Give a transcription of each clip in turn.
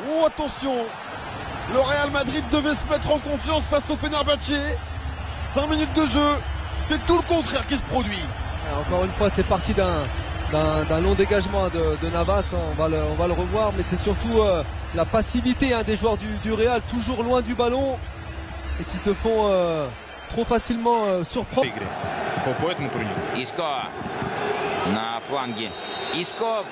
Oh attention, le Real Madrid devait se mettre en confiance face au Fenerbahçe. 5 minutes de jeu, c'est tout le contraire qui se produit. Et encore une fois, c'est parti d'un long dégagement de Navas, on va le revoir, mais c'est surtout la passivité des joueurs du Real, toujours loin du ballon et qui se font trop facilement surprendre. Иско на фланге. Иско,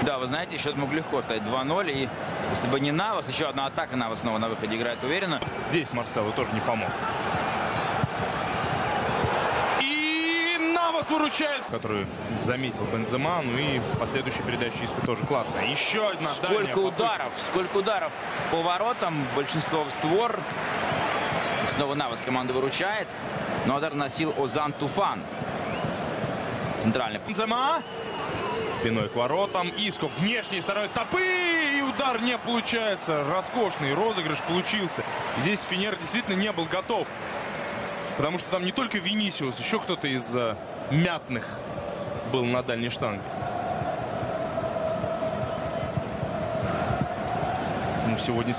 да, вы знаете, счет мог легко стать 2-0. И если бы не Навас, еще одна атака, Навас снова на выходе играет уверенно. Здесь Марсело тоже не помог. И Навас выручает, который заметил Бензема, ну и последующая передача Иско тоже классная. Еще одна сколько ударов по воротам, большинство в створ. Снова Навас команду выручает. Но удар носил Озан Туфан. Центральный. Бензема. Спиной к воротам. Иско внешней стороной стопы. И удар не получается. Роскошный розыгрыш получился. Здесь Фенер действительно не был готов. Потому что там не только Винисиус, еще кто-то из мятных был на дальней штанге. Ну, сегодня...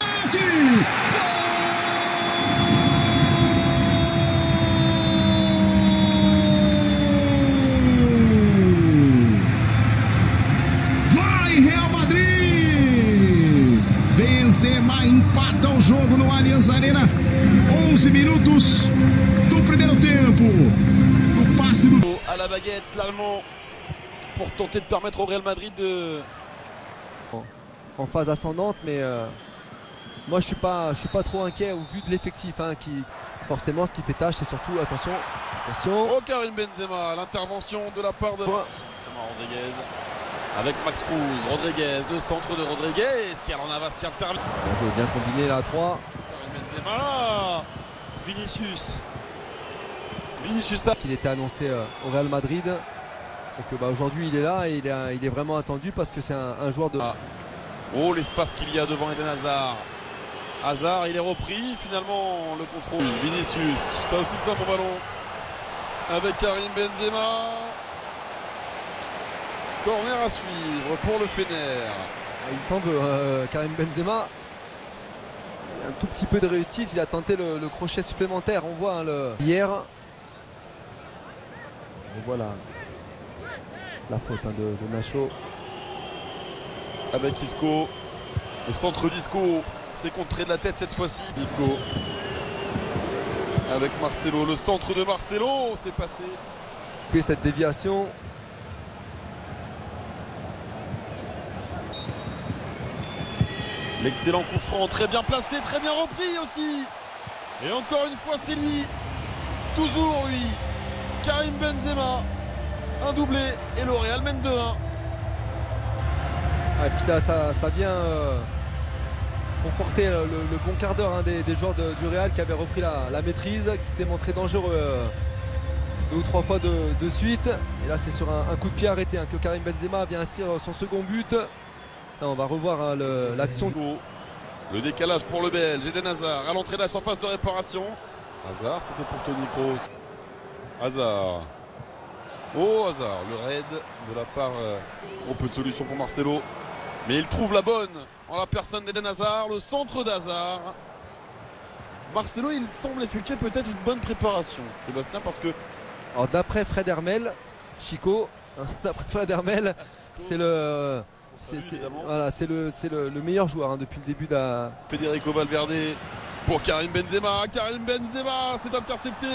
Benzema empata o jogo no Allianz Arena. 11 minutos do primeiro tempo. O passe do... À la baguette, l'Allemand, pour tenter de permettre au Real Madrid de... En phase ascendante, mais moi je suis pas trop inquiet au vu de l'effectif qui forcément ce qui fait tâche, c'est surtout attention. Oh, Karim Benzema, l'intervention de la part de justement Rodriguez avec Max Cruz. Rodriguez, le centre de Rodriguez, Keylor Navas qui intervient. Bien joué, bien combiné là à 3. Karim Benzema, Vinicius qu'il était annoncé au Real Madrid et que aujourd'hui il est là et il est vraiment attendu parce que c'est un joueur de... Oh, l'espace qu'il y a devant Eden Hazard. Hazard, il est repris, finalement le contrôle. Vinicius, ça aussi c'est un bon ballon. Avec Karim Benzema. Corner à suivre pour le Fener. Il semble Karim Benzema. Un tout petit peu de réussite, il a tenté le crochet supplémentaire. On voit hier. On voit la faute de Nacho. Avec Isco. Le centre d'Isco. C'est contré de la tête cette fois-ci. Isco. Avec Marcelo. Le centre de Marcelo. C'est passé. Puis cette déviation. L'excellent coup franc, très bien placé, très bien repris aussi. Et encore une fois, c'est lui. Toujours lui. Karim Benzema. Un doublé et le Real mène 2-1. Et puis ça vient conforter le bon quart d'heure des joueurs du Real qui avaient repris la maîtrise, qui s'étaient montrés dangereux 2 ou 3 fois de suite. Et là, c'est sur un coup de pied arrêté que Karim Benzema vient inscrire son second but. Là, on va revoir l'action. Le décalage pour le Belge, Eden Hazard à l'entrée de la surface de réparation. Hazard, c'était pour Toni Kroos. Hazard. Oh, Hazard, le raid de la part. Trop peu de solutions pour Marcelo. Mais il trouve la bonne en la personne d'Eden Hazard, le centre d'Hazard. Marcelo, il semble effectuer peut-être une bonne préparation, Sébastien, parce que. Alors, d'après Fred Hermel, Chico, d'après Fred Hermel, c'est le. C'est le meilleur joueur depuis le début de Federico Valverde pour Karim Benzema. Karim Benzema, c'est intercepté.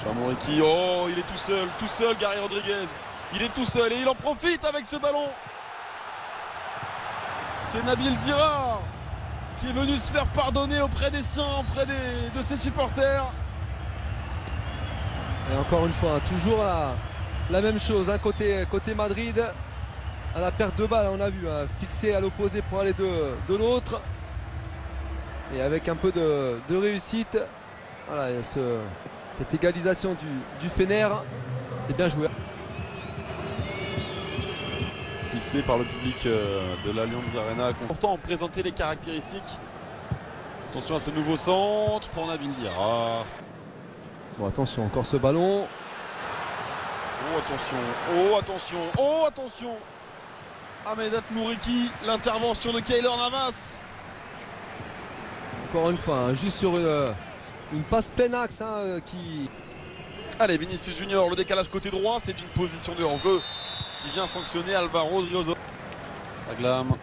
Chamoriki, oh, il est tout seul, Gary Rodriguez. Il est tout seul et il en profite avec ce ballon. C'est Nabil Dirar qui est venu se faire pardonner auprès des siens, auprès de ses supporters. Et encore une fois, toujours la même chose, côté Madrid, à la perte de balle, on a vu, fixé à l'opposé pour aller de l'autre. Et avec un peu de réussite, voilà, cette égalisation du Fener, c'est bien joué. Sifflé par le public de l'Allianz Arena. Pourtant, présenter les caractéristiques. Attention à ce nouveau centre pour Nabil Dirar. Bon, attention, encore ce ballon. Oh attention, oh attention, oh attention. Ahmedat Mouriki, l'intervention de Keylor Navas. Encore une fois, hein, juste sur une passe plein axe hein, qui... Allez, Vinicius Junior, le décalage côté droit, c'est une position de hors-jeu qui vient sanctionner Alvaro Driozo. Saglam,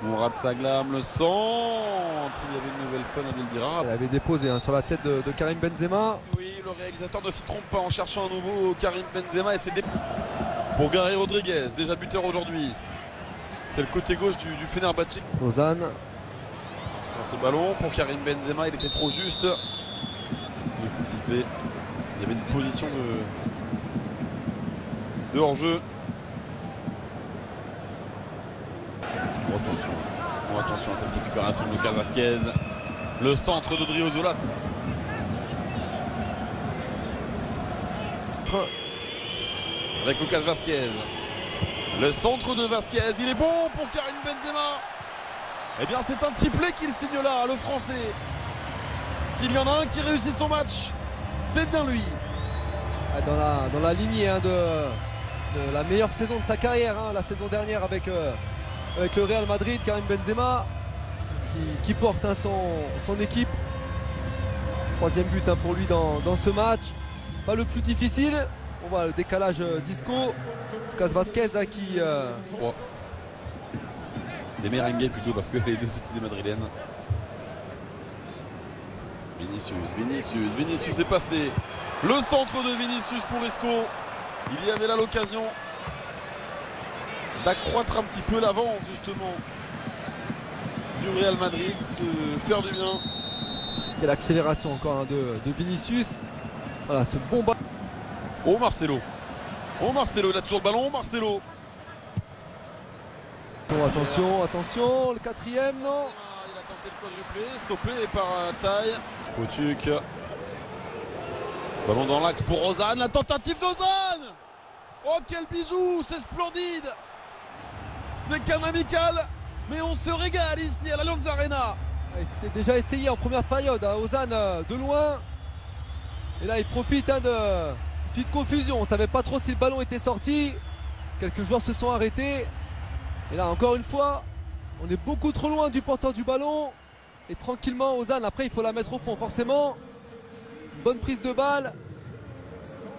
Mourad Saglam, le centre, il y avait une nouvelle faune à Beldira. Elle avait déposé hein, sur la tête de Karim Benzema. Oui, le réalisateur ne s'y trompe pas en cherchant un nouveau Karim Benzema et c'est pour Gary Rodriguez, déjà buteur aujourd'hui. C'est le côté gauche du Fenerbahçe. Ozan. Sur ce ballon pour Karim Benzema, il était trop juste. Le coup de sifflet. Il y avait une position de hors-jeu. Attention à cette récupération de Lucas Vazquez. Le centre de Driozola. Avec Lucas Vazquez. Le centre de Vazquez. Il est bon pour Karim Benzema. Eh bien c'est un triplé qu'il signe là, le français. S'il y en a un qui réussit son match, c'est bien lui. Dans la lignée hein, de la meilleure saison de sa carrière, hein, la saison dernière avec le Real Madrid, Karim Benzema qui porte hein, son équipe. Troisième but hein, pour lui dans ce match. Pas le plus difficile. On voit le décalage d'Isco. Lucas Vazquez hein, qui... Des merengues plutôt parce que les deux c'était des madrilènes. Vinicius est passé. Le centre de Vinicius pour Isco. Il y avait là l'occasion d'accroître un petit peu l'avance justement du Real Madrid, se faire du bien. Il y a l'accélération encore hein, de Vinicius. Voilà ce bon ballon. Oh Marcelo, il a toujours le ballon, Marcelo. Oh, attention, le quatrième, non. Il a tenté le quadruplé, stoppé par Taille. Potuk. Ballon dans l'axe pour Ozan, la tentative d'Ozan. Oh quel bijou, c'est splendide. Ce n'est qu'un amical, mais on se régale ici à l'Allianz Arena. C'était déjà essayé en première période, hein, Ozan de loin. Et là il profite hein, de petite confusion, on ne savait pas trop si le ballon était sorti. Quelques joueurs se sont arrêtés. Et là encore une fois, on est beaucoup trop loin du porteur du ballon. Et tranquillement Ozan, après il faut la mettre au fond forcément. Bonne prise de balle.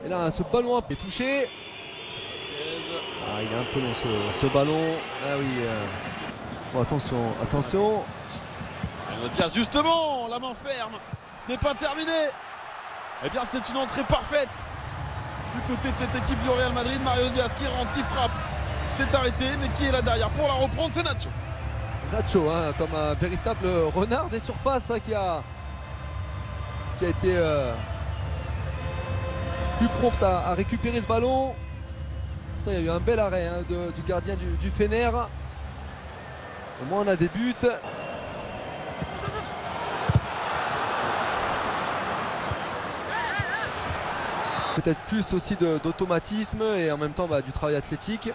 Et là ce ballon est touché. Ah, il est un peu long ce ballon. Ah oui. Bon, attention. Diaz justement, la main ferme. Ce n'est pas terminé. Eh bien c'est une entrée parfaite du côté de cette équipe du Real Madrid. Mario Diaz qui rentre, qui frappe. C'est arrêté, mais qui est là derrière pour la reprendre? C'est Nacho. Nacho, hein, comme un véritable renard des surfaces hein, qui a été plus prompt à récupérer ce ballon. Il y a eu un bel arrêt hein, du gardien du Fener. Au moins on a des buts. Peut-être plus aussi d'automatisme et en même temps du travail athlétique.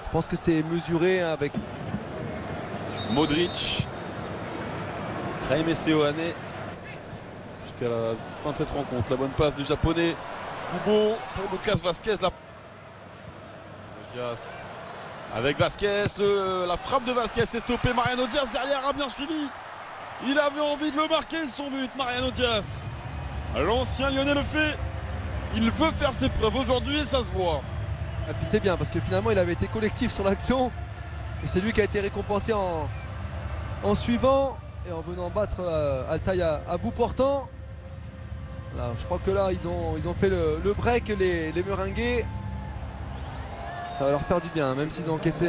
Je pense que c'est mesuré hein, avec Modric, Jaime Seoane jusqu'à la fin de cette rencontre. La bonne passe du japonais Kubo pour Lucas Vazquez. Diaz avec Vazquez, la frappe de Vazquez s'est stoppée. Mariano Diaz derrière a bien suivi. Il avait envie de le marquer son but, Mariano Diaz. L'ancien Lyonnais le fait. Il veut faire ses preuves aujourd'hui et ça se voit. Et puis c'est bien parce que finalement il avait été collectif sur l'action. Et c'est lui qui a été récompensé en suivant et en venant battre Altay à bout portant. Là, je crois que là ils ont fait le break les Merengues. Ça va leur faire du bien, même s'ils ont encaissé